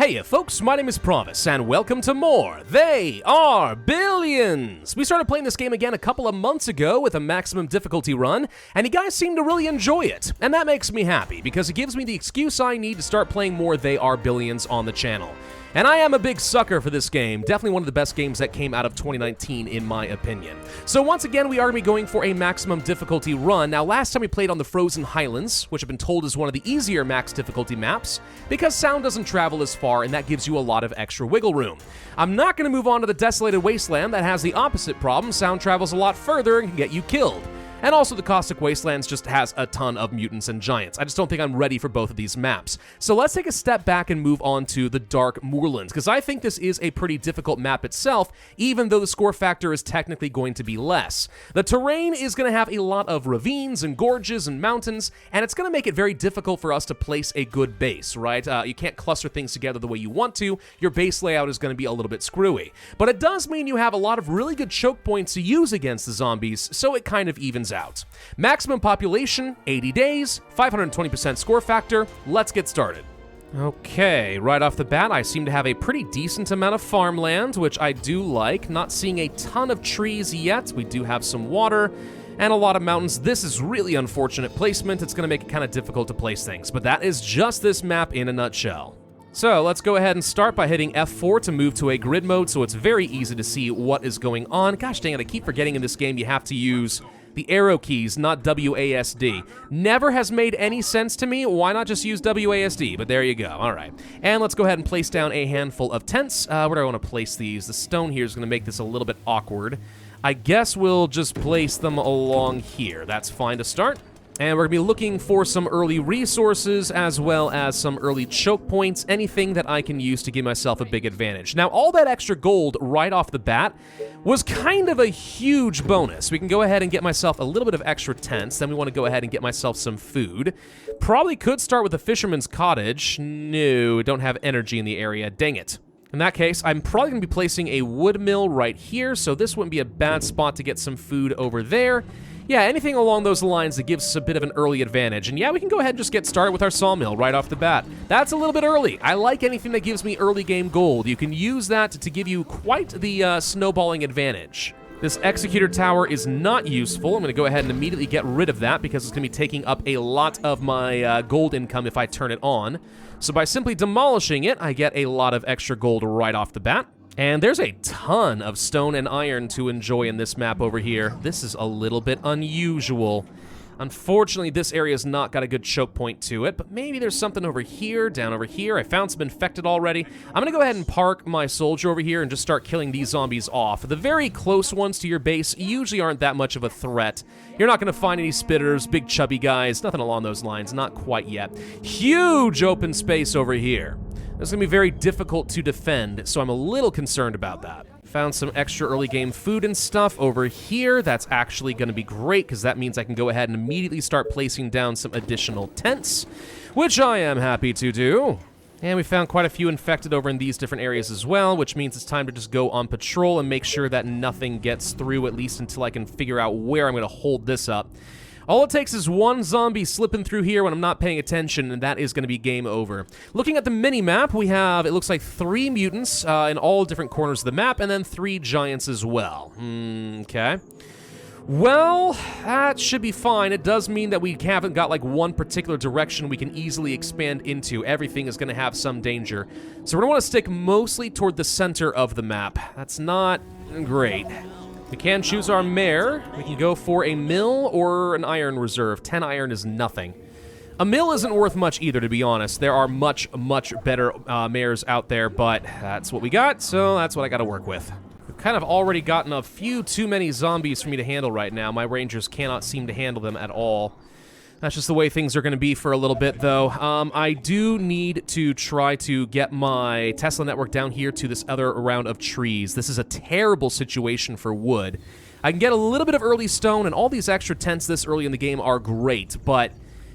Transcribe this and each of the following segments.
Hey folks, my name is Pravus, and welcome to more They Are Billions! We started playing this game again a couple of months ago with a maximum difficulty run, and you guys seem to really enjoy it. And that makes me happy, because it gives me the excuse I need to start playing more They Are Billions on the channel. And I am a big sucker for this game, definitely one of the best games that came out of 2019 in my opinion. So once again, we are going to be going for a maximum difficulty run. Now last time we played on the Frozen Highlands, which have been told is one of the easier max difficulty maps, because sound doesn't travel as far and that gives you a lot of extra wiggle room. I'm not going to move on to the Desolated Wasteland that has the opposite problem, sound travels a lot further and can get you killed. And also the Caustic Wastelands just has a ton of mutants and giants. I just don't think I'm ready for both of these maps. So let's take a step back and move on to the Dark Moorland, because I think this is a pretty difficult map itself, even though the score factor is technically going to be less. The terrain is going to have a lot of ravines and gorges and mountains, and it's going to make it very difficult for us to place a good base, right? You can't cluster things together the way you want to. Your base layout is going to be a little bit screwy. But it does mean you have a lot of really good choke points to use against the zombies, so it kind of evens out. Maximum population, 80 days, 520% score factor. Let's get started. Okay, right off the bat, I seem to have a pretty decent amount of farmland, which I do like. Not seeing a ton of trees yet. We do have some water and a lot of mountains. This is really unfortunate placement. It's going to make it kind of difficult to place things, but that is just this map in a nutshell. So let's go ahead and start by hitting F4 to move to a grid mode, so it's very easy to see what is going on. Gosh dang it, I keep forgetting in this game you have to use the arrow keys, not WASD. Never has made any sense to me. Why not just use WASD? But there you go. All right. And let's go ahead and place down a handful of tents. Where do I want to place these? The stone here is going to make this a little bit awkward. I guess we'll just place them along here. That's fine to start. And we're going to be looking for some early resources as well as some early choke points, anything that I can use to give myself a big advantage. Now, all that extra gold right off the bat was kind of a huge bonus. We can go ahead and get myself a little bit of extra tents, then we want to go ahead and get myself some food. Probably could start with a fisherman's cottage. No, don't have energy in the area. Dang it. In that case, I'm probably going to be placing a wood mill right here, so this wouldn't be a bad spot to get some food over there. Yeah, anything along those lines that gives us a bit of an early advantage. And yeah, we can go ahead and just get started with our sawmill right off the bat. That's a little bit early. I like anything that gives me early game gold. You can use that to give you quite the snowballing advantage. This executor tower is not useful. I'm going to go ahead and immediately get rid of that because it's going to be taking up a lot of my gold income if I turn it on. So by simply demolishing it, I get a lot of extra gold right off the bat. And there's a ton of stone and iron to enjoy in this map over here. This is a little bit unusual. Unfortunately, this area's not got a good choke point to it, but maybe there's something over here, down over here. I found some infected already. I'm gonna go ahead and park my soldier over here and just start killing these zombies off. The very close ones to your base usually aren't that much of a threat. You're not gonna find any spitters, big chubby guys, nothing along those lines, not quite yet. Huge open space over here. It's going to be very difficult to defend, so I'm a little concerned about that. Found some extra early game food and stuff over here. That's actually going to be great, because that means I can go ahead and immediately start placing down some additional tents, which I am happy to do. And we found quite a few infected over in these different areas as well, which means it's time to just go on patrol and make sure that nothing gets through, at least until I can figure out where I'm going to hold this up. All it takes is one zombie slipping through here when I'm not paying attention, and that is going to be game over. Looking at the mini-map, we have, it looks like 3 mutants in all different corners of the map, and then 3 giants as well. Okay. Well, that should be fine. It does mean that we haven't got like one particular direction we can easily expand into. Everything is going to have some danger. So we're going to want to stick mostly toward the center of the map. That's not great. We can choose our mare. We can go for a mill or an iron reserve. 10 iron is nothing. A mill isn't worth much either, to be honest. There are much, much better mares out there, but that's what we got, so that's what I got to work with. We've kind of already gotten a few too many zombies for me to handle right now. My rangers cannot seem to handle them at all. That's just the way things are going to be for a little bit, though. I do need to try to get my Tesla network down here to this other round of trees. This is a terrible situation for wood. I can get a little bit of early stone, and all these extra tents this early in the game are great, but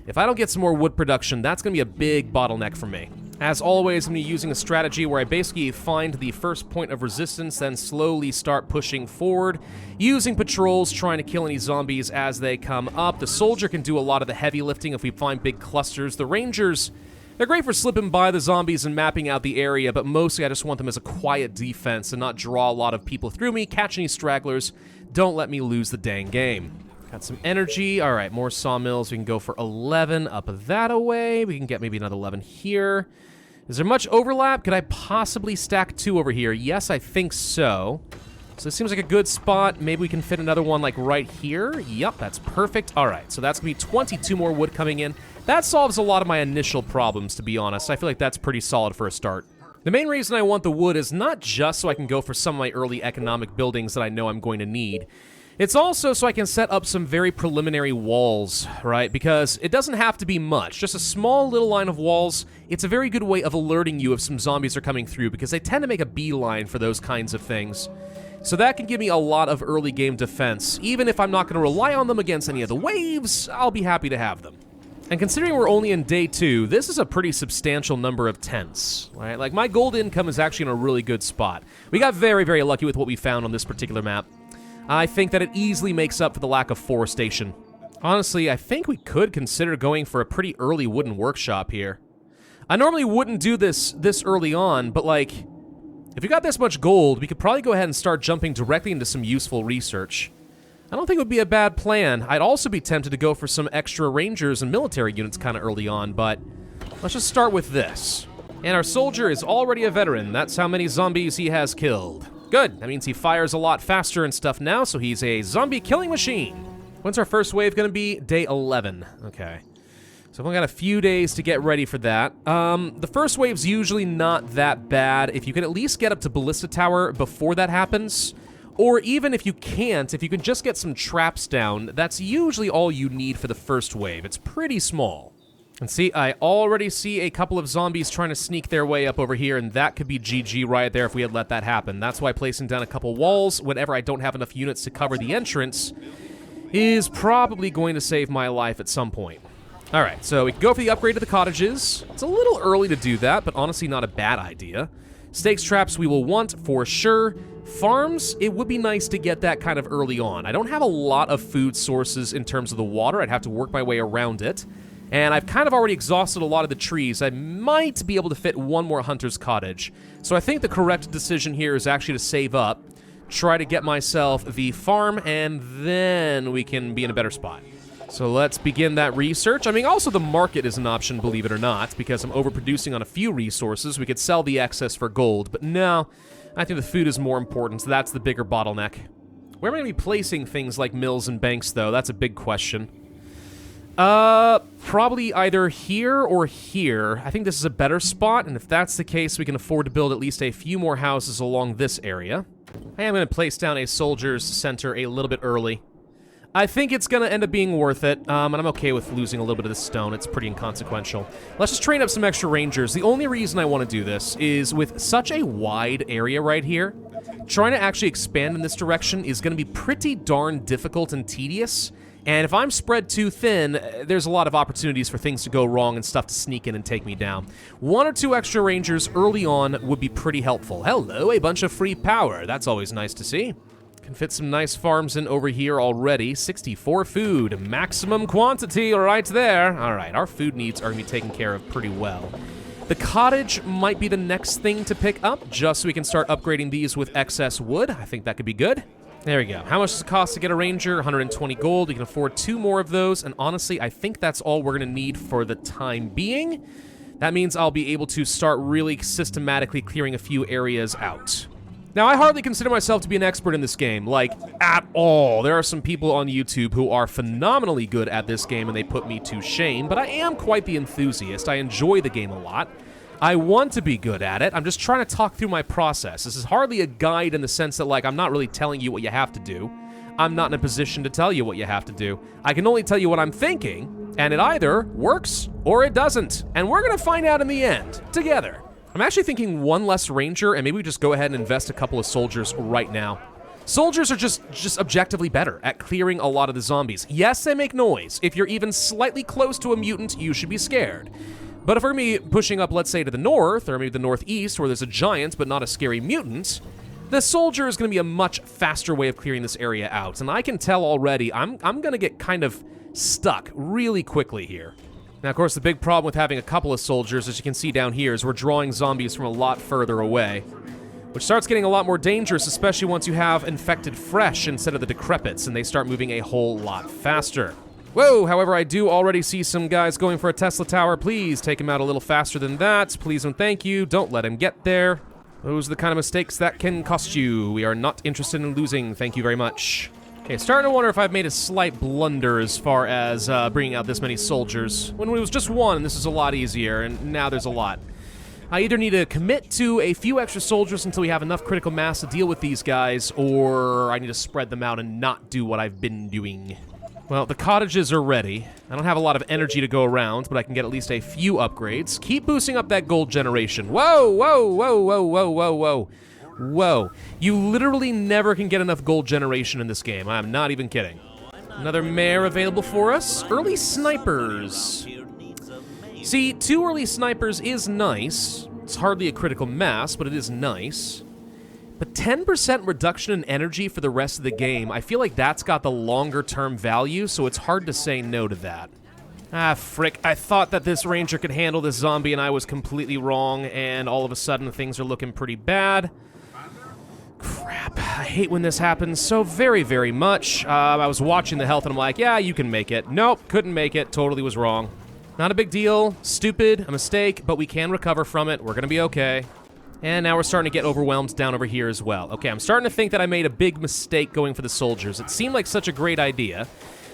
if I don't get some more wood production, that's going to be a big bottleneck for me. As always, I'm going to be using a strategy where I basically find the first point of resistance, then slowly start pushing forward, using patrols, trying to kill any zombies as they come up. The soldier can do a lot of the heavy lifting if we find big clusters. The rangers They're great for slipping by the zombies and mapping out the area, but mostly I just want them as a quiet defense and not draw a lot of people through me, catch any stragglers, don't let me lose the dang game. Got some energy. All right, more sawmills. We can go for 11 up that away. We can get maybe another 11 here. Is there much overlap? Could I possibly stack 2 over here? Yes, I think so. So this seems like a good spot. Maybe we can fit another one like right here. Yep, that's perfect. All right, so that's gonna be 22 more wood coming in. That solves a lot of my initial problems, to be honest. I feel like that's pretty solid for a start. The main reason I want the wood is not just so I can go for some of my early economic buildings that I know I'm going to need. It's also so I can set up some very preliminary walls, right? Because it doesn't have to be much. Just a small little line of walls. It's a very good way of alerting you if some zombies are coming through, because they tend to make a beeline for those kinds of things. So that can give me a lot of early game defense. Even if I'm not going to rely on them against any of the waves, I'll be happy to have them. And considering we're only in day 2, this is a pretty substantial number of tents, right? Like, my gold income is actually in a really good spot. We got very, very lucky with what we found on this particular map. I think that it easily makes up for the lack of forestation. Honestly, I think we could consider going for a pretty early wooden workshop here. I normally wouldn't do this early on, but like, if we got this much gold, we could probably go ahead and start jumping directly into some useful research. I don't think it would be a bad plan. I'd also be tempted to go for some extra rangers and military units kind of early on, but let's just start with this. And our soldier is already a veteran. That's how many zombies he has killed. Good, that means he fires a lot faster and stuff now, so he's a zombie killing machine. When's our first wave gonna be? Day 11, okay. So I've only got a few days to get ready for that. The first wave's usually not that bad. If you can at least get up to Ballista Tower before that happens, or even if you can't, if you can just get some traps down, that's usually all you need for the first wave. It's pretty small. And see, I already see a couple of zombies trying to sneak their way up over here, and that could be GG right there if we had let that happen. That's why placing down a couple walls whenever I don't have enough units to cover the entrance is probably going to save my life at some point. All right, so we can go for the upgrade to the cottages. It's a little early to do that, but honestly not a bad idea. Stakes traps we will want for sure. Farms, it would be nice to get that kind of early on. I don't have a lot of food sources in terms of the water. I'd have to work my way around it. And I've kind of already exhausted a lot of the trees. I might be able to fit one more hunter's cottage. So I think the correct decision here is actually to save up, try to get myself the farm, and then we can be in a better spot. So let's begin that research. I mean, also the market is an option, believe it or not, because I'm overproducing on a few resources. We could sell the excess for gold, but no, I think the food is more important, so that's the bigger bottleneck. Where am I going to be placing things like mills and banks, though? That's a big question. Probably either here or here. I think this is a better spot, and if that's the case, we can afford to build at least a few more houses along this area. I am going to place down a soldier's center a little bit early. I think it's going to end up being worth it, and I'm okay with losing a little bit of the stone. It's pretty inconsequential. Let's just train up some extra rangers. The only reason I want to do this is with such a wide area right here, trying to actually expand in this direction is going to be pretty darn difficult and tedious. And if I'm spread too thin, there's a lot of opportunities for things to go wrong and stuff to sneak in and take me down. 1 or 2 extra rangers early on would be pretty helpful. Hello, a bunch of free power. That's always nice to see. Can fit some nice farms in over here already. 64 food, maximum quantity right there. All right, our food needs are gonna be taken care of pretty well. The cottage might be the next thing to pick up, just so we can start upgrading these with excess wood. I think that could be good. There we go. How much does it cost to get a ranger? 120 gold. We can afford 2 more of those, and honestly, I think that's all we're gonna need for the time being. That means I'll be able to start really systematically clearing a few areas out. Now, I hardly consider myself to be an expert in this game, like, at all. There are some people on YouTube who are phenomenally good at this game, and they put me to shame, but I am quite the enthusiast. I enjoy the game a lot. I want to be good at it. I'm just trying to talk through my process. This is hardly a guide in the sense that, like, I'm not really telling you what you have to do. I'm not in a position to tell you what you have to do. I can only tell you what I'm thinking, and it either works or it doesn't. And we're gonna find out in the end, together. I'm actually thinking 1 less ranger, and maybe we just go ahead and invest a couple of soldiers right now. Soldiers are just objectively better at clearing a lot of the zombies. Yes, they make noise. If you're even slightly close to a mutant, you should be scared. But if we're gonna be pushing up, let's say, to the north, or maybe the northeast, where there's a giant but not a scary mutant, the soldier is gonna be a much faster way of clearing this area out. And I can tell already, I'm gonna get kind of stuck really quickly here. Now, of course, the big problem with having a couple of soldiers, as you can see down here, is we're drawing zombies from a lot further away, which starts getting a lot more dangerous, especially once you have infected fresh instead of the decrepits, and they start moving a whole lot faster. Whoa, however, I do already see some guys going for a Tesla tower. Please take him out a little faster than that. Please and thank you. Don't let him get there. Those are the kind of mistakes that can cost you. We are not interested in losing. Thank you very much. Okay, starting to wonder if I've made a slight blunder as far as bringing out this many soldiers. When it was just one, this is a lot easier, and now there's a lot. I either need to commit to a few extra soldiers until we have enough critical mass to deal with these guys, or I need to spread them out and not do what I've been doing. Well, the cottages are ready. I don't have a lot of energy to go around, but I can get at least a few upgrades. Keep boosting up that gold generation. Whoa, whoa, whoa, whoa, whoa, whoa, whoa. Whoa. You literally never can get enough gold generation in this game. I'm not even kidding. Another mare available for us. Early snipers. See, 2 early snipers is nice. It's hardly a critical mass, but it is nice. But 10% reduction in energy for the rest of the game, I feel like that's got the longer-term value, so it's hard to say no to that. Ah, frick. I thought that this ranger could handle this zombie, and I was completely wrong, and all of a sudden things are looking pretty bad. Crap. I hate when this happens so very, very much. I was watching the health, and I'm like, yeah, you can make it. Nope, couldn't make it. Totally was wrong. Not a big deal. Stupid. A mistake, but we can recover from it. We're gonna be okay. And now we're starting to get overwhelmed down over here as well. Okay, I'm starting to think that I made a big mistake going for the soldiers. It seemed like such a great idea,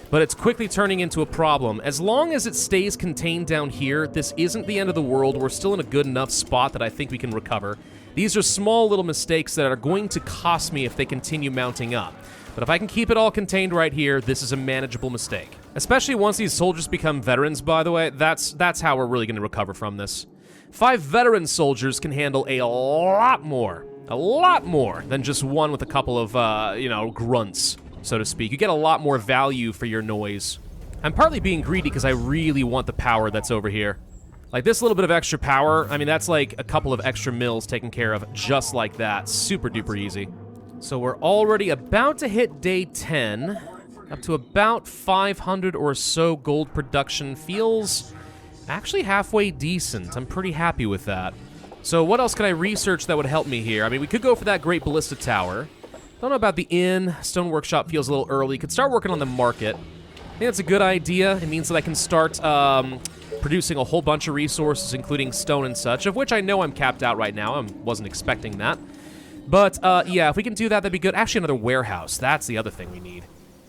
but it's quickly turning into a problem. As long as it stays contained down here, this isn't the end of the world. We're still in a good enough spot that I think we can recover. These are small little mistakes that are going to cost me if they continue mounting up. But if I can keep it all contained right here, this is a manageable mistake. Especially once these soldiers become veterans, by the way, that's how we're really going to recover from this. 5 veteran soldiers can handle a lot more than just one with a couple of, grunts, so to speak. You get a lot more value for your noise. I'm partly being greedy because I really want the power that's over here. Like, this little bit of extra power, I mean, that's like a couple of extra mills taken care of just like that. Super duper easy. So we're already about to hit day 10. Up to about 500 or so gold production. Feels actually halfway decent. I'm pretty happy with that. So what else can I research that would help me here? I mean, we could go for that great ballista tower. Don't know about the inn. Stone workshop feels a little early. Could start working on the market. I think that's a good idea. It means that I can start producing a whole bunch of resources, including stone and such, of which I know I'm capped out right now. I wasn't expecting that. But, yeah, if we can do that, that'd be good. Actually, another warehouse. That's the other thing we need.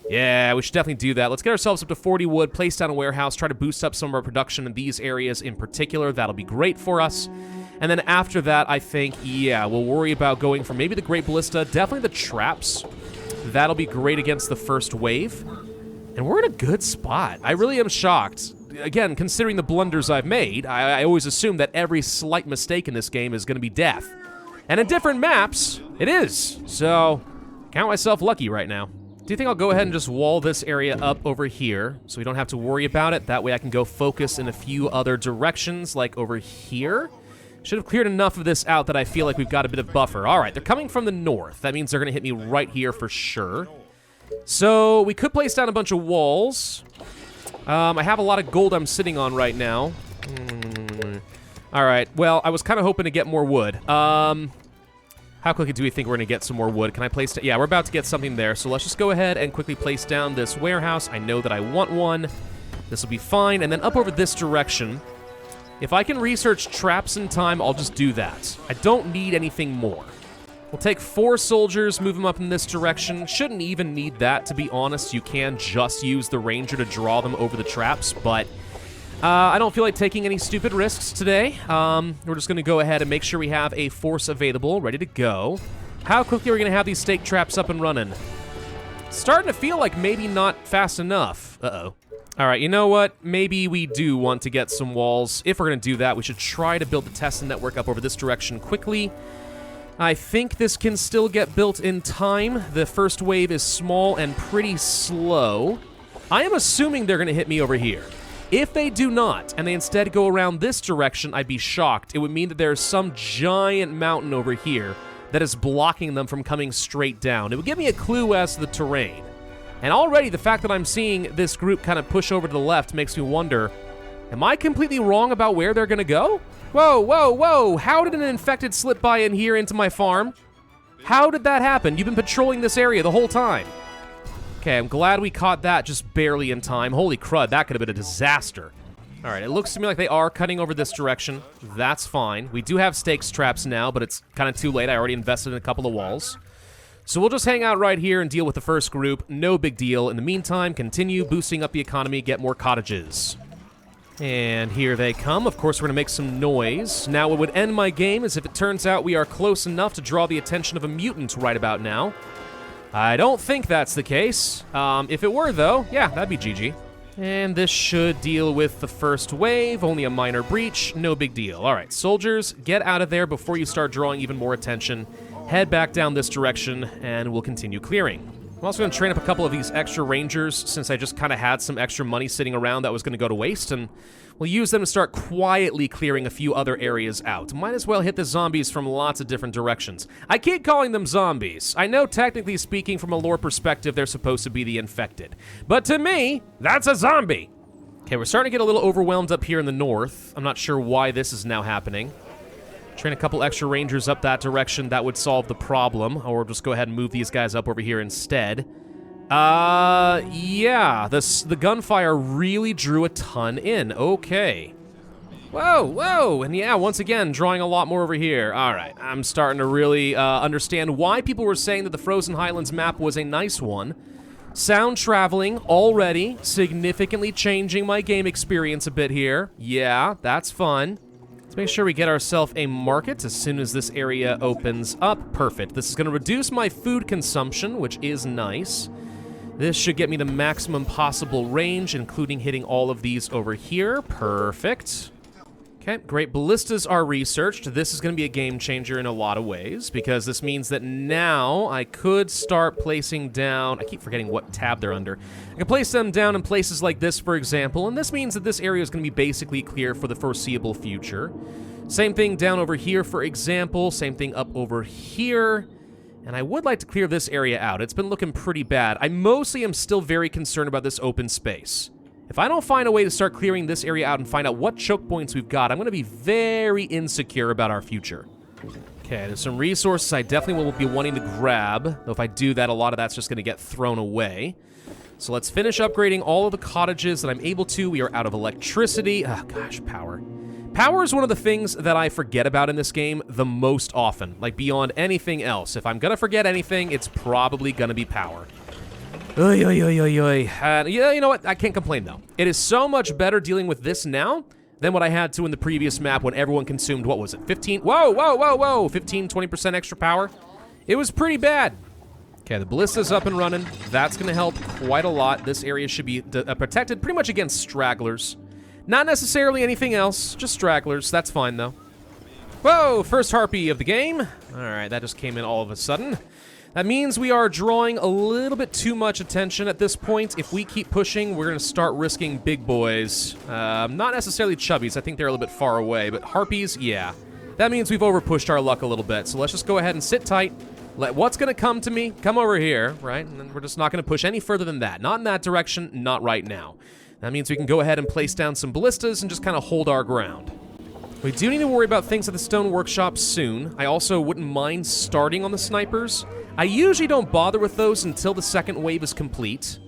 Yeah, we should definitely do that. Let's get ourselves up to 40 wood, place down a warehouse, try to boost up some of our production in these areas in particular. That'll be great for us. And then after that, I think, yeah, we'll worry about going for maybe the Great Ballista, definitely the traps. That'll be great against the first wave. And we're in a good spot. I really am shocked. Again, considering the blunders I've made, I always assume that every slight mistake in this game is going to be death. And in different maps, it is. So, count myself lucky right now. Do you think I'll go ahead and just wall this area up over here so we don't have to worry about it? That way I can go focus in a few other directions, like over here. Should have cleared enough of this out that I feel like we've got a bit of buffer. All right, they're coming from the north. That means they're going to hit me right here for sure. So we could place down a bunch of walls. I have a lot of gold I'm sitting on right now. All right, well, I was kind of hoping to get more wood. How quickly do we think we're going to get some more wood? Can I place... Yeah, we're about to get something there, so let's just go ahead and quickly place down this warehouse. I know that I want one. This will be fine. And then up over this direction, if I can research traps in time, I'll just do that. I don't need anything more. We'll take 4 soldiers, move them up in this direction. Shouldn't even need that, to be honest. You can just use the ranger to draw them over the traps, but... I don't feel like taking any stupid risks today. We're just going to go ahead and make sure we have a force available, ready to go. How quickly are we going to have these stake traps up and running? Starting to feel like maybe not fast enough. Uh-oh. All right, you know what? Maybe we do want to get some walls. If we're going to do that, we should try to build the Tesla network up over this direction quickly. I think this can still get built in time. The first wave is small and pretty slow. I am assuming they're going to hit me over here. If they do not, and they instead go around this direction, I'd be shocked. It would mean that there's some giant mountain over here that is blocking them from coming straight down. It would give me a clue as to the terrain. And already, the fact that I'm seeing this group kind of push over to the left makes me wonder, Am I completely wrong about where they're gonna go? Whoa, whoa, whoa! How did an infected slip by in here into my farm? How did that happen? You've been patrolling this area the whole time. Okay, I'm glad we caught that just barely in time. Holy crud, that could have been a disaster. All right, it looks to me like they are cutting over this direction. That's fine. We do have stakes traps now, but it's kind of too late. I already invested in a couple of walls. So we'll just hang out right here and deal with the first group. No big deal. In the meantime, continue boosting up the economy, get more cottages. And here they come. Of course, we're going to make some noise. Now, what would end my game is if it turns out we are close enough to draw the attention of a mutant right about now. I don't think that's the case. If it were, though, yeah, that'd be GG. And this should deal with the first wave. Only a minor breach. No big deal. All right, soldiers, get out of there before you start drawing even more attention. Head back down this direction, and we'll continue clearing. I'm also going to train up a couple of these extra rangers since I just kind of had some extra money sitting around that was going to go to waste, and we'll use them to start quietly clearing a few other areas out. Might as well hit the zombies from lots of different directions. I keep calling them zombies. I know, technically speaking, from a lore perspective, they're supposed to be the infected. But to me, that's a zombie. Okay, we're starting to get a little overwhelmed up here in the north. I'm not sure why this is now happening. Train a couple extra rangers up that direction. That would solve the problem. Or just go ahead and move these guys up over here instead. Yeah. The gunfire really drew a ton in. Okay. Whoa, whoa. And yeah, once again, drawing a lot more over here. All right. I'm starting to really understand why people were saying that the Frozen Highlands map was a nice one. Sound traveling already, significantly changing my game experience a bit here. Yeah, that's fun. Let's make sure we get ourselves a market as soon as this area opens up. Perfect. This is going to reduce my food consumption, which is nice. This should get me the maximum possible range, including hitting all of these over here. Perfect. Okay, great. Ballistas are researched. This is going to be a game changer in a lot of ways, because this means that now I could start placing down... I keep forgetting what tab they're under. I can place them down in places like this, for example, and this means that this area is going to be basically clear for the foreseeable future. Same thing down over here, for example. Same thing up over here. And I would like to clear this area out. It's been looking pretty bad. I mostly am still very concerned about this open space. If I don't find a way to start clearing this area out and find out what choke points we've got, I'm going to be very insecure about our future. Okay, there's some resources I definitely will be wanting to grab, though if I do that, a lot of that's just going to get thrown away. So let's finish upgrading all of the cottages that I'm able to. We are out of electricity. Oh, gosh, power. Power is one of the things that I forget about in this game the most often, like beyond anything else. If I'm going to forget anything, it's probably going to be power. Oy, oy, oy, oy, oy. Yeah, you know what? I can't complain, though. It is so much better dealing with this now than what I had to in the previous map when everyone consumed, what was it, 15? Whoa, whoa, whoa, whoa, 15, 20% extra power. It was pretty bad. Okay, the ballista's up and running. That's going to help quite a lot. This area should be protected pretty much against stragglers. Not necessarily anything else, just stragglers. That's fine, though. Whoa, first harpy of the game. All right, that just came in all of a sudden. That means we are drawing a little bit too much attention at this point. If we keep pushing, we're going to start risking big boys. Not necessarily chubbies. I think they're a little bit far away, but harpies, yeah. That means we've overpushed our luck a little bit. So let's just go ahead and sit tight. Let what's going to come to me come over here, right? And then we're just not going to push any further than that. Not in that direction, not right now. That means we can go ahead and place down some ballistas and just kind of hold our ground. We do need to worry about things at the stone workshop soon. I also wouldn't mind starting on the snipers. I usually don't bother with those until the second wave is complete.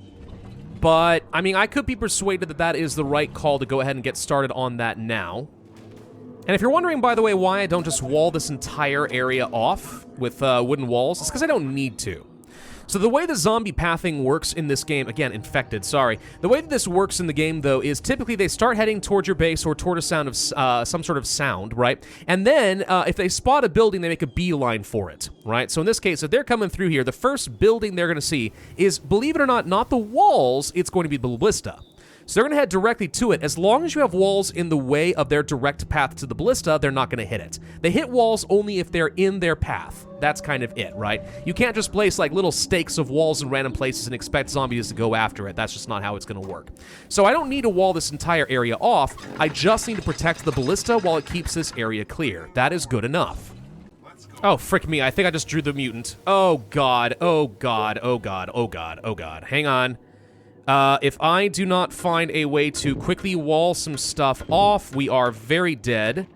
But, I mean, I could be persuaded that that is the right call to go ahead and get started on that now. And if you're wondering, by the way, why I don't just wall this entire area off with wooden walls, it's because I don't need to. So the way the zombie pathing works in this game, again, infected, sorry. The way that this works in the game, though, is typically they start heading towards your base or toward a sound of some sort of sound, right? And then if they spot a building, they make a beeline for it, right? So in this case, if they're coming through here, the first building they're going to see is, believe it or not the walls, it's going to be the ballista. So they're going to head directly to it. As long as you have walls in the way of their direct path to the ballista, they're not going to hit it. They hit walls only if they're in their path. That's kind of it, right? You can't just place like little stakes of walls in random places and expect zombies to go after it. That's just not how it's going to work. So I don't need to wall this entire area off. I just need to protect the ballista while it keeps this area clear. That is good enough. Oh, frick me. I think I just drew the mutant. Oh, God. Oh, God. Oh, God. Oh, God. Oh, God. Hang on. If I do not find a way to quickly wall some stuff off, we are very dead.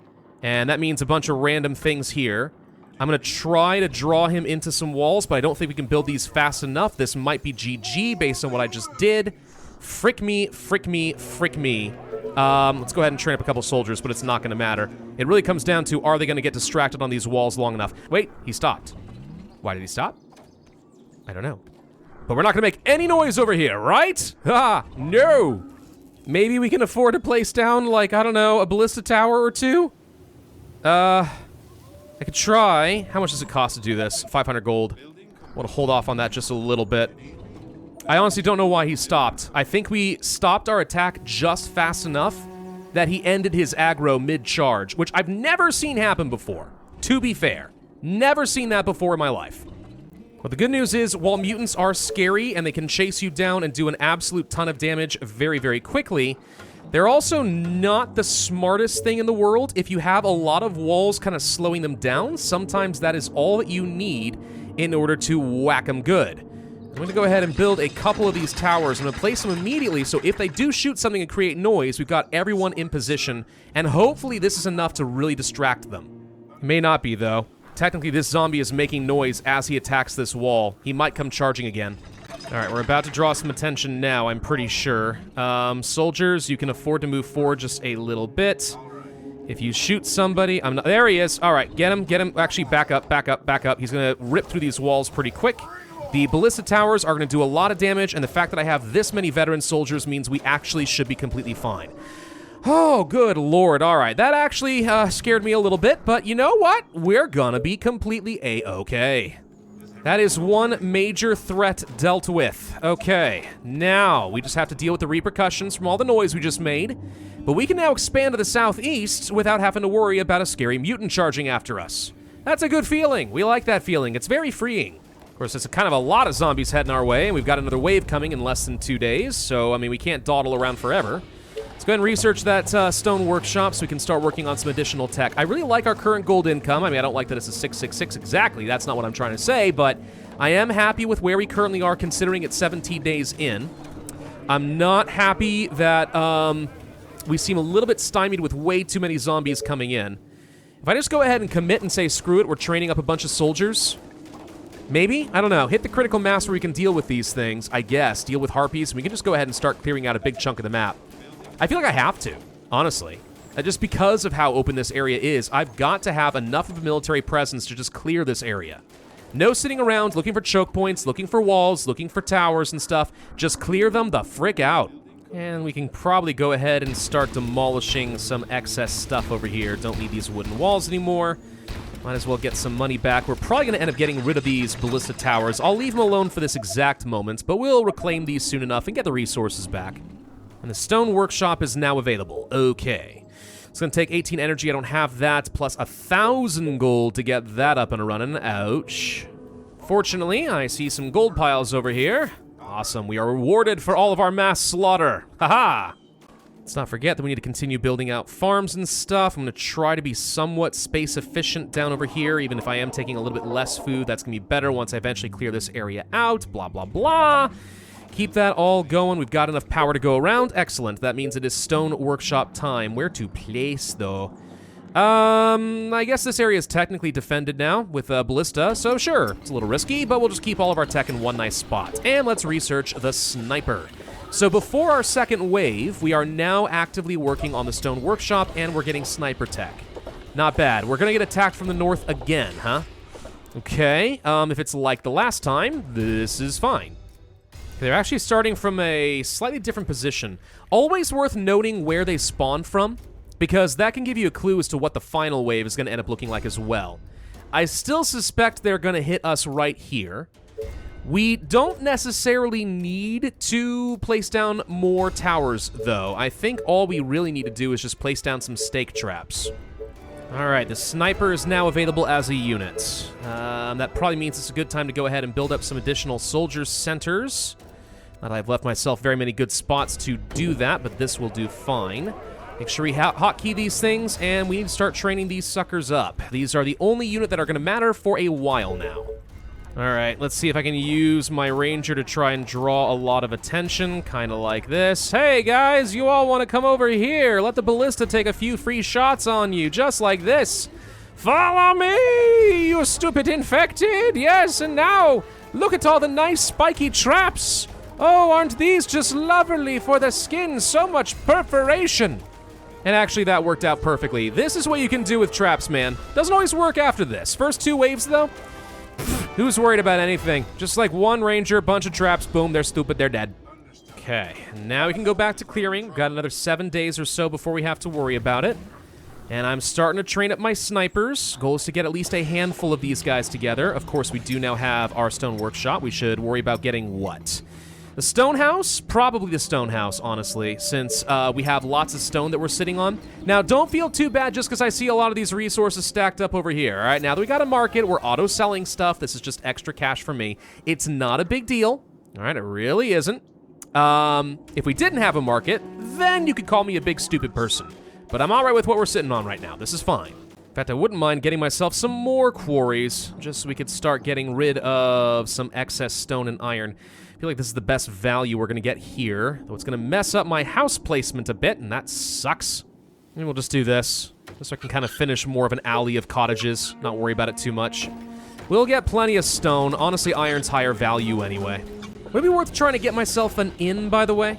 And that means a bunch of random things here. I'm going to try to draw him into some walls, but I don't think we can build these fast enough. This might be GG based on what I just did. Frick me, frick me, frick me. Let's go ahead and train up a couple soldiers, but it's not going to matter. It really comes down to, are they going to get distracted on these walls long enough? Wait, he stopped. Why did he stop? I don't know. But we're not going to make any noise over here, right? Ha! No! Maybe we can afford to place down, like, I don't know, a ballista tower or two? I could try. How much does it cost to do this? 500 gold. I want to hold off on that just a little bit. I honestly don't know why he stopped. I think we stopped our attack just fast enough that he ended his aggro mid-charge, which I've never seen happen before, to be fair. Never seen that before in my life. But the good news is, while mutants are scary and they can chase you down and do an absolute ton of damage very, very quickly, they're also not the smartest thing in the world. If you have a lot of walls kind of slowing them down, sometimes that is all that you need in order to whack them good. I'm going to go ahead and build a couple of these towers. I'm going to place them immediately, so if they do shoot something and create noise, we've got everyone in position, and hopefully this is enough to really distract them. It may not be, though. Technically, this zombie is making noise as he attacks this wall. He might come charging again. All right, we're about to draw some attention now, I'm pretty sure. Soldiers, you can afford to move forward just a little bit. If you shoot somebody, I'm not... There he is. All right, get him, get him. Actually, back up, back up, back up. He's going to rip through these walls pretty quick. The ballista towers are going to do a lot of damage, and the fact that I have this many veteran soldiers means we actually should be completely fine. Oh, good lord. All right, that actually scared me a little bit, but you know what? We're gonna be completely A-okay. That is one major threat dealt with. Okay, now we just have to deal with the repercussions from all the noise we just made, but we can now expand to the southeast without having to worry about a scary mutant charging after us. That's a good feeling. We like that feeling. It's very freeing. Of course, there's kind of a lot of zombies heading our way, and we've got another wave coming in less than 2 days, so, I mean, we can't dawdle around forever. Let's go ahead and research that stone workshop so we can start working on some additional tech. I really like our current gold income. I mean, I don't like that it's a 666 exactly. That's not what I'm trying to say, but I am happy with where we currently are considering it's 17 days in. I'm not happy that we seem a little bit stymied with way too many zombies coming in. If I just go ahead and commit and say, screw it, we're training up a bunch of soldiers... Maybe? I don't know. Hit the critical mass where we can deal with these things, I guess. Deal with harpies, and we can just go ahead and start clearing out a big chunk of the map. I feel like I have to, honestly. Just because of how open this area is, I've got to have enough of a military presence to just clear this area. No sitting around looking for choke points, looking for walls, looking for towers and stuff. Just clear them the frick out. And we can probably go ahead and start demolishing some excess stuff over here. Don't need these wooden walls anymore. Might as well get some money back. We're probably going to end up getting rid of these ballista towers. I'll leave them alone for this exact moment, but we'll reclaim these soon enough and get the resources back. And the stone workshop is now available. Okay. It's going to take 18 energy. I don't have that, plus 1,000 gold to get that up and running. Ouch. Fortunately, I see some gold piles over here. Awesome. We are rewarded for all of our mass slaughter. Haha! Let's not forget that we need to continue building out farms and stuff. I'm going to try to be somewhat space efficient down over here, even if I am taking a little bit less food. That's going to be better once I eventually clear this area out. Blah, blah, blah. Keep that all going. We've got enough power to go around. Excellent. That means it is stone workshop time. Where to place, though? I guess this area is technically defended now with ballista, so sure. It's a little risky, but we'll just keep all of our tech in one nice spot. And let's research the sniper. So before our second wave, we are now actively working on the stone workshop, and we're getting sniper tech. Not bad. We're going to get attacked from the north again, huh? Okay, if it's like the last time, this is fine. They're actually starting from a slightly different position. Always worth noting where they spawn from, because that can give you a clue as to what the final wave is going to end up looking like as well. I still suspect they're going to hit us right here. We don't necessarily need to place down more towers, though. I think all we really need to do is just place down some stake traps. All right, the sniper is now available as a unit. That probably means it's a good time to go ahead and build up some additional soldier centers. Not that I've left myself very many good spots to do that, but this will do fine. Make sure we hotkey these things, and we need to start training these suckers up. These are the only unit that are going to matter for a while now. All right, let's see if I can use my ranger to try and draw a lot of attention, kind of like this. Hey guys, you all want to come over here? Let the ballista take a few free shots on you, just like this. Follow me, you stupid infected. Yes, and now look at all the nice spiky traps. Oh, aren't these just lovely for the skin? So much perforation. And actually, that worked out perfectly. This is what you can do with traps, man. Doesn't always work after this. First 2 waves, though. Who's worried about anything? Just like one ranger, bunch of traps, boom, they're stupid, they're dead. Okay, now we can go back to clearing. Got another 7 days or so before we have to worry about it. And I'm starting to train up my snipers. Goal is to get at least a handful of these guys together. Of course, we do now have our stone workshop. We should worry about getting what? The stone house? Probably the stone house, honestly, since we have lots of stone that we're sitting on. Now, don't feel too bad just because I see a lot of these resources stacked up over here, all right? Now that we got a market, we're auto-selling stuff. This is just extra cash for me. It's not a big deal, all right? It really isn't. If we didn't have a market, then you could call me a big stupid person. But I'm all right with what we're sitting on right now. This is fine. In fact, I wouldn't mind getting myself some more quarries, just so we could start getting rid of some excess stone and iron. I feel like this is the best value we're going to get here, though it's going to mess up my house placement a bit, and that sucks. Maybe we'll just do this, just so I can kind of finish more of an alley of cottages, not worry about it too much. We'll get plenty of stone. Honestly, iron's higher value anyway. Would it be worth trying to get myself an inn, by the way?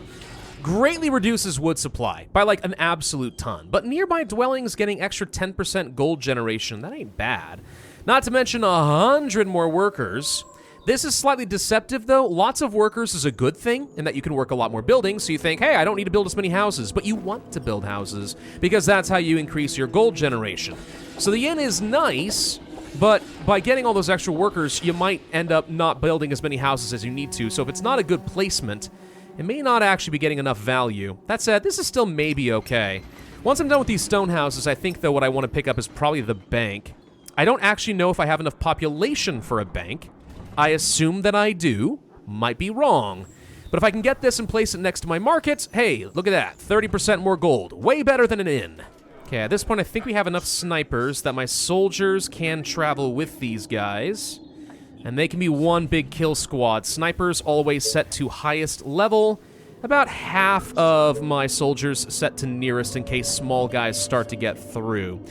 Greatly reduces wood supply by like an absolute ton, but nearby dwellings getting extra 10% gold generation, that ain't bad. Not to mention 100 more workers. This is slightly deceptive though. Lots of workers is a good thing in that you can work a lot more buildings, so you think, hey, I don't need to build as many houses, but you want to build houses because that's how you increase your gold generation. So the inn is nice, but by getting all those extra workers, you might end up not building as many houses as you need to, so if it's not a good placement, it may not actually be getting enough value. That said, this is still maybe okay. Once I'm done with these stone houses, I think, though, what I want to pick up is probably the bank. I don't actually know if I have enough population for a bank. I assume that I do. Might be wrong. But if I can get this and place it next to my market, hey, look at that. 30% more gold. Way better than an inn. Okay, at this point, I think we have enough snipers that my soldiers can travel with these guys. And they can be one big kill squad. Snipers always set to highest level. About half of my soldiers set to nearest in case small guys start to get through.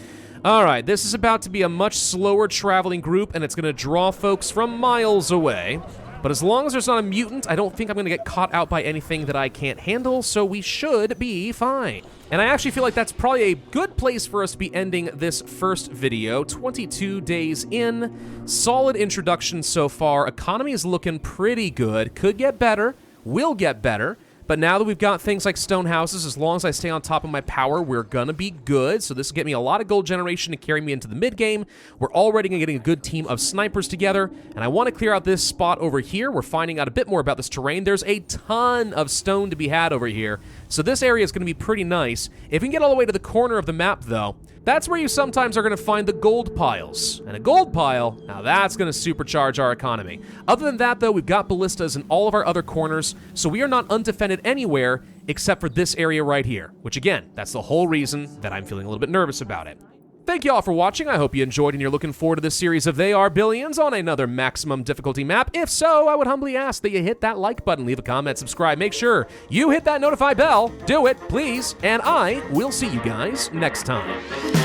All right, this is about to be a much slower traveling group, and it's going to draw folks from miles away. But as long as there's not a mutant, I don't think I'm going to get caught out by anything that I can't handle, so we should be fine. And I actually feel like that's probably a good place for us to be ending this first video. 22 days in, solid introduction so far. Economy is looking pretty good. Could get better, will get better. But now that we've got things like stone houses, as long as I stay on top of my power, we're gonna be good. So this will get me a lot of gold generation to carry me into the mid-game. We're already getting a good team of snipers together, and I want to clear out this spot over here. We're finding out a bit more about this terrain. There's a ton of stone to be had over here, so this area is gonna be pretty nice. If we can get all the way to the corner of the map, though, that's where you sometimes are going to find the gold piles. And a gold pile, now that's going to supercharge our economy. Other than that, though, we've got ballistas in all of our other corners, so we are not undefended anywhere except for this area right here, which again, that's the whole reason that I'm feeling a little bit nervous about it. Thank you all for watching. I hope you enjoyed and you're looking forward to this series of They Are Billions on another maximum difficulty map. If so, I would humbly ask that you hit that like button, leave a comment, subscribe, make sure you hit that notify bell. Do it, please, and I will see you guys next time.